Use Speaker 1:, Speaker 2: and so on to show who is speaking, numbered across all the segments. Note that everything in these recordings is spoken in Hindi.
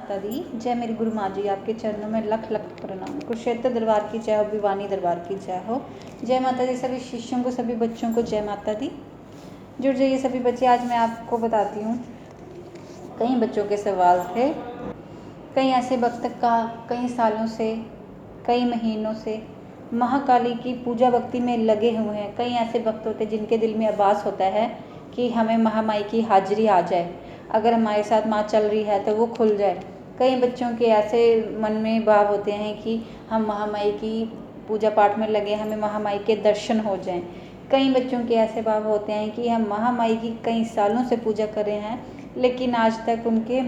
Speaker 1: माता दी। जय मेरी गुरु माँ जी, आपके चरणों में लख लख प्रणाम। कुरुक्षेत्र दरबार की जय हो, भिवानी दरबार की जय हो। जय माता दी। सभी शिष्यों को, सभी बच्चों को जय माता दी। जुड़ जाइए सभी बच्चे। आज मैं आपको बताती हूँ, कई बच्चों के सवाल थे। कई ऐसे भक्त का कई सालों से, कई महीनों से महाकाली की पूजा भक्ति में लगे हुए हैं। कई ऐसे भक्त होते हैं जिनके दिल में आभास होता है कि हमें महामाई की हाजिरी आ जाए, अगर हमारे साथ माँ चल रही है तो वो खुल जाए। कई बच्चों के ऐसे मन में भाव होते हैं कि हम महामाई की पूजा पाठ में लगे, हमें महामाई के दर्शन हो जाएं। कई बच्चों के ऐसे भाव होते हैं कि हम महामाई की कई सालों से पूजा कर रहे हैं, लेकिन आज तक उनके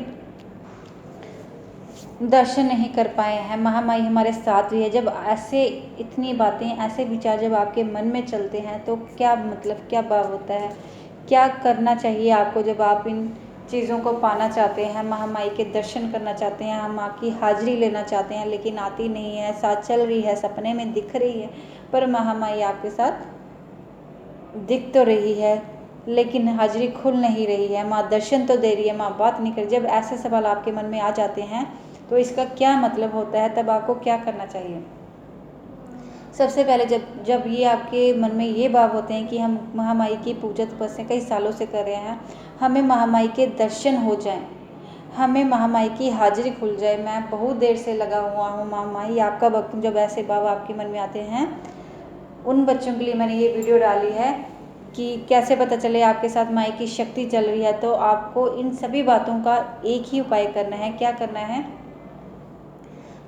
Speaker 1: दर्शन नहीं कर पाए हैं, महामाई हमारे साथ भी है। जब ऐसे इतनी बातें, ऐसे विचार जब आपके मन में चलते हैं तो क्या मतलब, क्या भाव होता है, क्या करना चाहिए आपको जब आप इन चीज़ों को पाना चाहते हैं, महामाई के दर्शन करना चाहते हैं, हम माँ की हाजिरी लेना चाहते हैं, लेकिन आती नहीं है, साथ चल रही है, सपने में दिख रही है, पर महामाई आपके साथ दिख तो रही है लेकिन हाजिरी खुल नहीं रही है, माँ दर्शन तो दे रही है, माँ बात नहीं कर रही। जब ऐसे सवाल आपके मन में आ जाते हैं तो इसका क्या मतलब होता है, तब आपको क्या करना चाहिए। सबसे पहले जब ये आपके मन में ये भाव होते हैं कि हम महामाई की पूजा तपस्या कई सालों से कर रहे हैं, हमें महामाई के दर्शन हो जाएं, हमें महामाई की हाजिरी खुल जाए, मैं बहुत देर से लगा हुआ हूँ महामाई आपका भक्त। जब ऐसे भाव आपके मन में आते हैं, उन बच्चों के लिए मैंने ये वीडियो डाली है कि कैसे पता चले आपके साथ माई की शक्ति चल रही है। तो आपको इन सभी बातों का एक ही उपाय करना है। क्या करना है,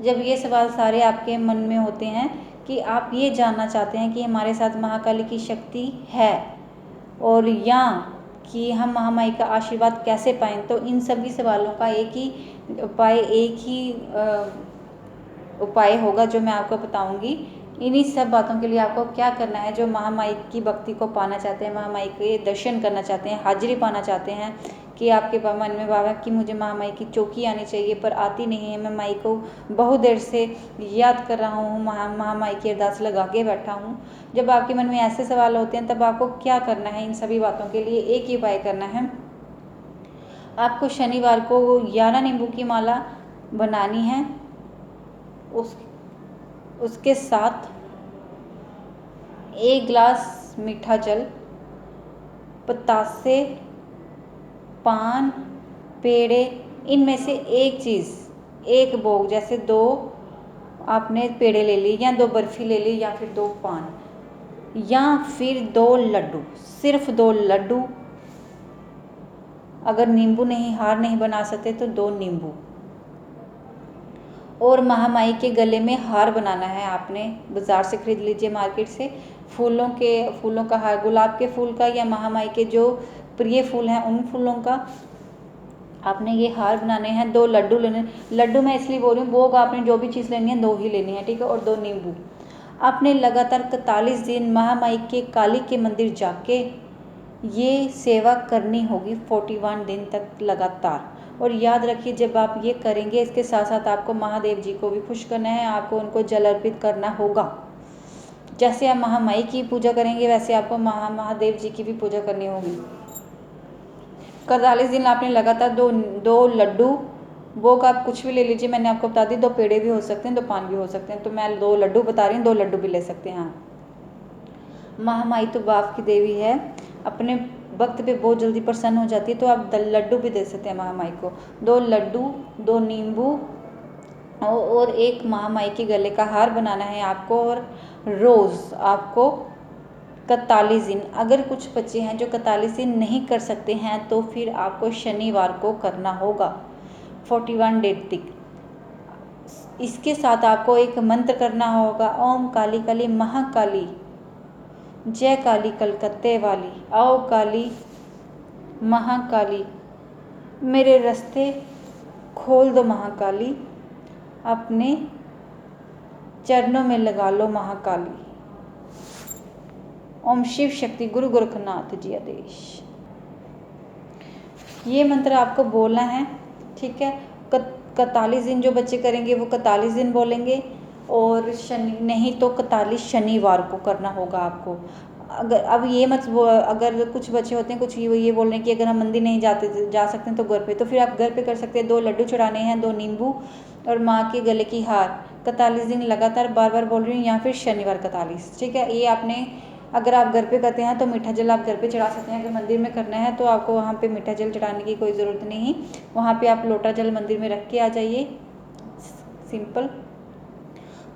Speaker 1: जब ये सवाल सारे आपके मन में होते हैं कि आप ये जानना चाहते हैं कि हमारे साथ महाकाली की शक्ति है और या कि हम महामाई का आशीर्वाद कैसे पाएँ, तो इन सभी सवालों का एक ही उपाय होगा जो मैं आपको बताऊंगी। इन्हीं सब बातों के लिए आपको क्या करना है, जो महामाई की भक्ति को पाना चाहते हैं, महामाई के दर्शन करना चाहते हैं, हाजिरी पाना चाहते हैं, कि आपके मन में भाव है कि मुझे महामाई की चौकी आनी चाहिए पर आती नहीं है, मैं माई को बहुत देर से याद कर रहा हूँ, महामाई की अरदास लगा के बैठा हूँ। जब आपके मन में ऐसे सवाल होते हैं तब आपको क्या करना है, इन सभी बातों के लिए एक ही उपाय करना है। आपको शनिवार को 11 नींबू की माला बनानी है, उसके साथ 1 गिलास मीठा जल, पतासे, पान, पेड़े, इनमें से एक चीज़, एक भोग, जैसे 2 आपने पेड़े ले ली या 2 बर्फ़ी ले ली या फिर 2 पान या फिर 2 लड्डू, सिर्फ 2 लड्डू। अगर नींबू नहीं, हार नहीं बना सकते तो 2 नींबू। और महामाई के गले में हार बनाना है। आपने बाज़ार से खरीद लीजिए, मार्केट से, फूलों का हार, गुलाब के फूल का या महामाई के जो प्रिय फूल हैं उन फूलों का आपने ये हार बनाने हैं। 2 लड्डू लेने, लड्डू मैं इसलिए बोल रही हूँ, भोग आपने जो भी चीज़ लेनी है 2 ही लेनी है, ठीक है। और 2 नींबू। आपने लगातार 41 दिन महामाई के काली के मंदिर जाके ये सेवा करनी होगी, 41 दिन तक लगातार। और याद रखिए, जब आप ये करेंगे, इसके साथ साथ आपको महादेव जी को भी खुश करना है, आपको उनको जल अर्पित करना होगा। जैसे आप महामाई की पूजा करेंगे वैसे आपको महादेव जी की भी पूजा करनी होगी। 41 दिन आपने लगातार 2 लड्डू, वो का आप कुछ भी ले लीजिए, मैंने आपको बता दी, 2 पेड़े भी हो सकते हैं, 2 पान भी हो सकते हैं, तो मैं 2 लड्डू बता रही हूँ, 2 लड्डू भी ले सकते हैं। महामाई तो बाप की देवी है, अपने भक्त पे बहुत जल्दी प्रसन्न हो जाती है, तो आप लड्डू भी दे सकते हैं महामाई को। 2 लड्डू, 2 नींबू और 1 महामाई के गले का हार बनाना है आपको। और रोज़ आपको 41 दिन, अगर कुछ बच्चे हैं जो 41 दिन नहीं कर सकते हैं तो फिर आपको शनिवार को करना होगा 41 डेट तक। इसके साथ आपको एक मंत्र करना होगा, ओम काली काली महाकाली, जय काली कलकत्ते वाली, आओ काली महाकाली, मेरे रास्ते खोल दो महाकाली, अपने चरणों में लगा लो महाकाली। ओम शिव शक्ति गुरु गोरखनाथ जी आदेश। ये मंत्र आपको बोलना है, ठीक है। 41 दिन जो बच्चे करेंगे वो 41 दिन बोलेंगे, और शनि नहीं तो 41 शनिवार को करना होगा आपको। अब ये मत वो, अगर कुछ बच्चे होते हैं कुछ ये बोल रहे हैं कि अगर हम मंदिर नहीं जा सकते हैं तो घर पे, तो फिर आप घर पे कर सकते हैं। 2 लड्डू चढ़ाने हैं, 2 नींबू और माँ के गले की हार 41 दिन लगातार, बार बार बोल रही हूँ, या फिर शनिवार 41, ठीक है। ये आपने, अगर आप घर पे करते हैं तो मीठा जल आप घर पे चढ़ा सकते हैं। अगर मंदिर में करना है तो आपको वहाँ पे मीठा जल चढ़ाने की कोई ज़रूरत नहीं, वहाँ पे आप लोटा जल मंदिर में रख के आ जाइए, सिंपल।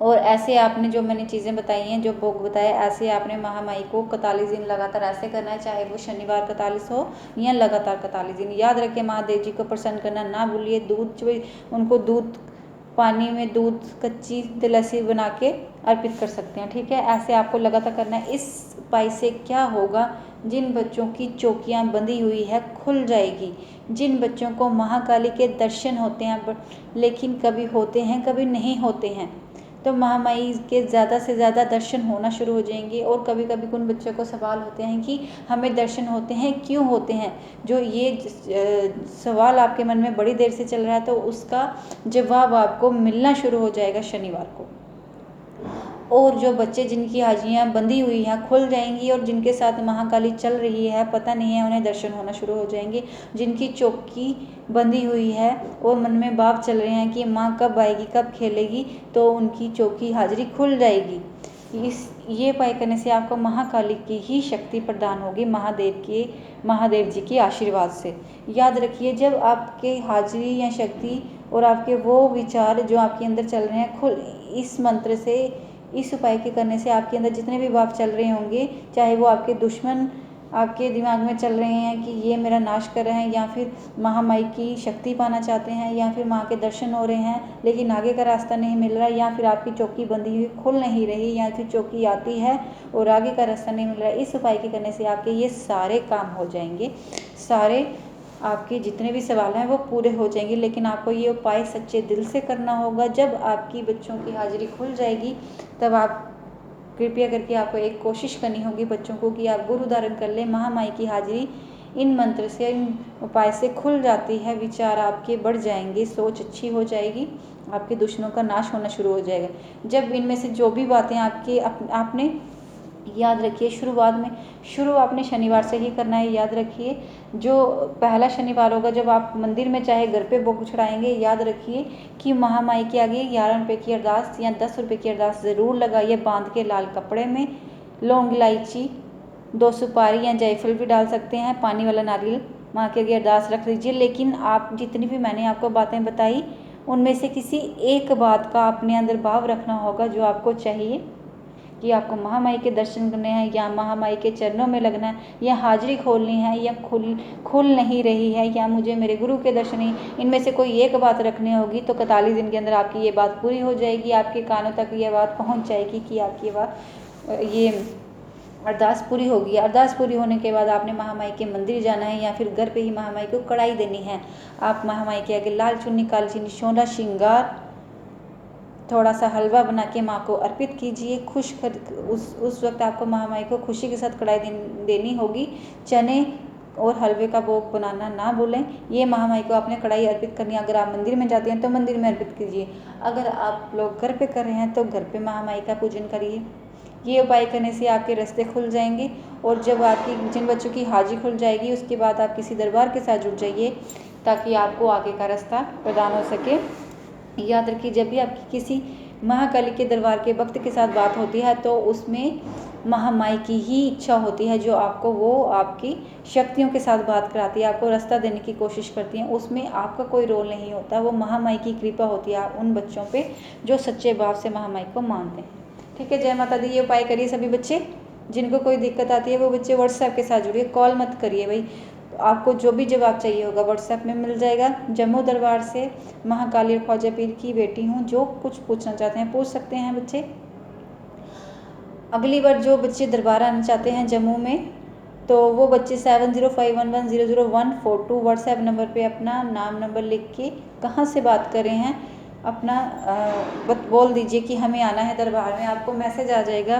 Speaker 1: और ऐसे आपने जो मैंने चीज़ें बताई हैं, जो भोग बताया, ऐसे आपने महामाई को 41 दिन लगातार ऐसे करना है, चाहे वो शनिवार 41 हो या लगातार 41 दिन। याद रखिए, महादेव जी को प्रसन्न करना ना भूलिए। उनको दूध, पानी में दूध, कच्ची लस्सी बना के अर्पित कर सकते हैं, ठीक है। ऐसे आपको लगातार करना है। इस उपाय से क्या होगा, जिन बच्चों की चौकियाँ बंधी हुई है खुल जाएगी। जिन बच्चों को महाकाली के दर्शन होते हैं लेकिन कभी होते हैं कभी नहीं होते हैं, तो महामाई के ज़्यादा से ज़्यादा दर्शन होना शुरू हो जाएंगे। और कभी कभी उन बच्चों को सवाल होते हैं कि हमें दर्शन होते हैं, क्यों होते हैं। जो ये सवाल आपके मन में बड़ी देर से चल रहा है, तो उसका जवाब आपको मिलना शुरू हो जाएगा शनिवार को। और जो बच्चे जिनकी हाजियाँ बंधी हुई हैं खुल जाएंगी, और जिनके साथ महाकाली चल रही है पता नहीं है, उन्हें दर्शन होना शुरू हो जाएंगे। जिनकी चौकी बंधी हुई है और मन में भाव चल रहे हैं कि माँ कब आएगी, कब खेलेगी, तो उनकी चौकी हाजिरी खुल जाएगी। ये उपाय करने से आपको महाकाली की ही शक्ति प्रदान होगी, महादेव जी के आशीर्वाद से। याद रखिए, जब आपके हाजिरी या शक्ति और आपके वो विचार जो आपके अंदर चल रहे हैं इस मंत्र से, इस उपाय के करने से आपके अंदर जितने भी भाव चल रहे होंगे, चाहे वो आपके दुश्मन आपके दिमाग में चल रहे हैं कि ये मेरा नाश कर रहे हैं, या फिर महामाई की शक्ति पाना चाहते हैं, या फिर माँ के दर्शन हो रहे हैं लेकिन आगे का रास्ता नहीं मिल रहा, या फिर आपकी चौकी बंधी हुई खुल नहीं रही, या फिर चौकी आती है और आगे का रास्ता नहीं मिल रहा है, इस उपाय के करने से आपके ये सारे काम हो जाएंगे। सारे आपके जितने भी सवाल हैं वो पूरे हो जाएंगे। लेकिन आपको ये उपाय सच्चे दिल से करना होगा। जब आपकी बच्चों की हाजिरी खुल जाएगी, तब आप कृपया करके आपको एक कोशिश करनी होगी बच्चों को कि आप गुरु धारण कर लें। महामाई की हाजिरी इन मंत्र से, इन उपाय से खुल जाती है। विचार आपके बढ़ जाएंगे, सोच अच्छी हो जाएगी, आपके दुश्मनों का नाश होना शुरू हो जाएगा। जब इनमें से जो भी बातें आपने याद रखिए, शुरू आपने शनिवार से ही करना है। याद रखिए, जो पहला शनिवार होगा जब आप मंदिर में चाहे घर पे भोग चढ़ाएंगे, याद रखिए कि महामाई के आगे 11 रुपये की अरदास या 10 रुपये की अरदास ज़रूर लगाइए, बांध के लाल कपड़े में। लौंग, इलायची, 2 सुपारी या जायफल भी डाल सकते हैं, पानी वाला नारियल माँ के आगे अरदास रख लीजिए। लेकिन आप जितनी भी मैंने आपको बातें बताई, उनमें से किसी एक बात का अपने अंदर भाव रखना होगा जो आपको चाहिए, कि आपको महामाई के दर्शन करने हैं, या महामाई के चरणों में लगना है, या हाजिरी खोलनी है, या खुल नहीं रही है, या मुझे मेरे गुरु के दर्शन ही, इनमें से कोई एक बात रखनी होगी। तो 41 दिन के अंदर आपकी ये बात पूरी हो जाएगी, आपके कानों तक ये बात पहुंच जाएगी कि आपकी ये अरदास पूरी होगी। अरदास पूरी होने के बाद आपने महामाई के मंदिर जाना है, या फिर घर पे ही महामाई को कढ़ाई देनी है। आप महामाई के आगे लाल चुन्नी, काली चुन्नी, सोना श्रृंगार, थोड़ा सा हलवा बना के माँ को अर्पित कीजिए। उस वक्त आपको महामाई को खुशी के साथ कढ़ाई देनी होगी। चने और हलवे का भोग बनाना ना भूलें। ये महामाई को आपने कढ़ाई अर्पित करनी है। अगर आप मंदिर में जाते हैं तो मंदिर में अर्पित कीजिए। अगर आप लोग घर पे कर रहे हैं तो घर पे महामाई का पूजन करिए। ये उपाय करने से आपके रास्ते खुल जाएंगे। और जब आपकी जिन बच्चों की हाजिरी खुल जाएगी, उसके बाद आप किसी दरबार के साथ जुड़ जाइए, ताकि आपको आगे का रास्ता प्रदान हो सके। याद रखिए, जब भी आपकी किसी महाकाली के दरबार के भक्त के साथ बात होती है, तो उसमें महामाई की ही इच्छा होती है, जो आपको वो आपकी शक्तियों के साथ बात कराती है, आपको रास्ता देने की कोशिश करती हैं। उसमें आपका कोई रोल नहीं होता, वो महामाई की कृपा होती है उन बच्चों पे जो सच्चे भाव से महामाई को मानते हैं। ठीक है, जय माता दी। ये उपाय करिए सभी बच्चे। जिनको कोई दिक्कत आती है वो बच्चे व्हाट्सएप के साथ जुड़िए, कॉल मत करिए भाई। आपको जो भी जवाब चाहिए होगा व्हाट्सएप में मिल जाएगा। जम्मू दरबार से महाकाली और ख्वाजा पीर की बेटी हूँ। जो कुछ पूछना चाहते हैं पूछ सकते हैं बच्चे। अगली बार जो बच्चे दरबार आना चाहते हैं जम्मू में, तो वो बच्चे 7051100142 व्हाट्सएप नंबर पे अपना नाम नंबर लिख के कहाँ से बात कर रहे हैं अपना बोल दीजिए कि हमें आना है दरबार में। आपको मैसेज आ जाएगा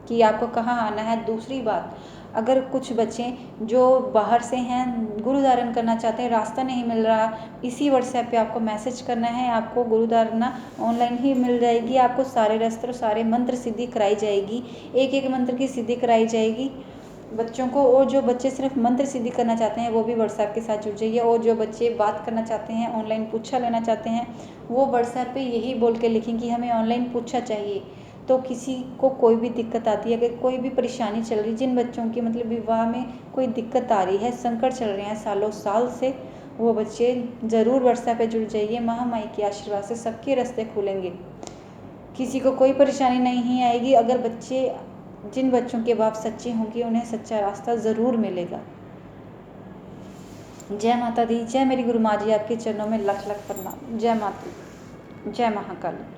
Speaker 1: कि आपको कहाँ आना है। दूसरी बात, अगर कुछ बच्चे जो बाहर से हैं गुरु धारण करना चाहते हैं, रास्ता नहीं मिल रहा, इसी व्हाट्सएप पे आपको मैसेज करना है, आपको गुरु धारणा ऑनलाइन ही मिल जाएगी। आपको सारे रस्त्र सारे मंत्र सिद्धि कराई जाएगी, एक एक मंत्र की सिद्धि कराई जाएगी बच्चों को। और जो बच्चे सिर्फ मंत्र सिद्धि करना चाहते हैं वो भी व्हाट्सएप के साथ जुड़ जाइए। और जो बच्चे बात करना चाहते हैं, ऑनलाइन पूछा लेना चाहते हैं, वो व्हाट्सएप पे यही बोल के लिखें कि हमें ऑनलाइन पूछा चाहिए। तो किसी को कोई भी दिक्कत आती है, अगर कोई भी परेशानी चल रही, जिन बच्चों की मतलब विवाह में कोई दिक्कत आ रही है, संकट चल रहे हैं सालों साल से, वो बच्चे ज़रूर व्हाट्सएप पे जुड़ जाइए। महामाई के आशीर्वाद से सबके रास्ते खुलेंगे, किसी को कोई परेशानी नहीं आएगी। अगर बच्चे, जिन बच्चों के बाप सच्चे होंगे उन्हें सच्चा रास्ता ज़रूर मिलेगा। जय माता दी, जय मेरी गुरु माँ जी, आपके चरणों में लख लख प्रणाम। जय माता, जय महाकाली।